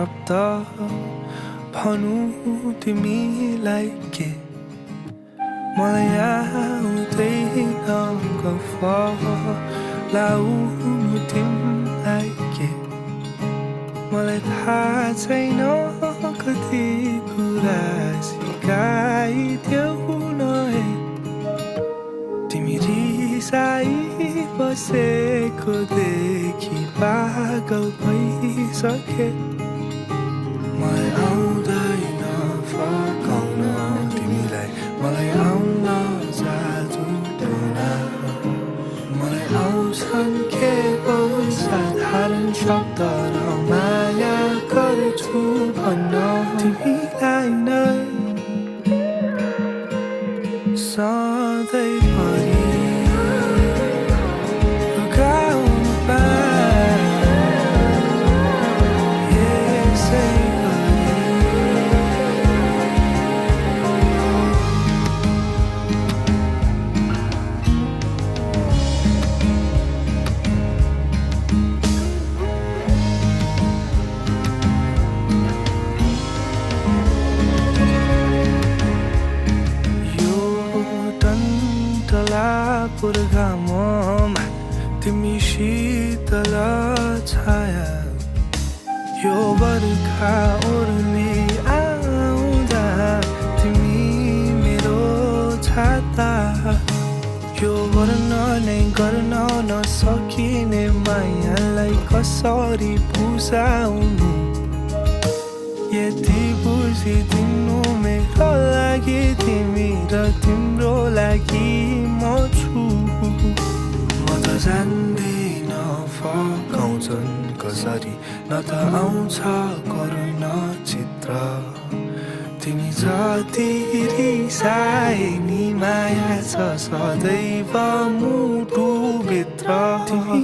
शब्द भनु तिमीलाई के मलाई आउँदैन गफ लाउनु तिमीलाई के मलाई थाहा छैन कति कुरा सिकाइदेऊ न तिमी रिसाई बसेको देखि पागल भइसके मलाई आउँदैन फकाउन तिमीलाई मलाई आउन जादु टोना मलाई आउँछन् केवल साधारण शब्द र माया गर्छु भन्न तिमीलाई नै सधैँभरि गाउनु पाए यसै पुर्खाममा तिमी शीतल छाया यो बर्खा ओर्ली आउँदा तिमी मेरो छाता यो वर्णनै गर्न नसकिने मायालाई कसरी बुझाउनु यति बुझिदिनु मेरो लागि तिमी र तिम्रो लागि म छु म त जान्दिन फकाउँछन् कसरी न त आउँछ करुण चित्र तिमी जति रिसाए नि माया छ सदैव मुटुभित्र तिमी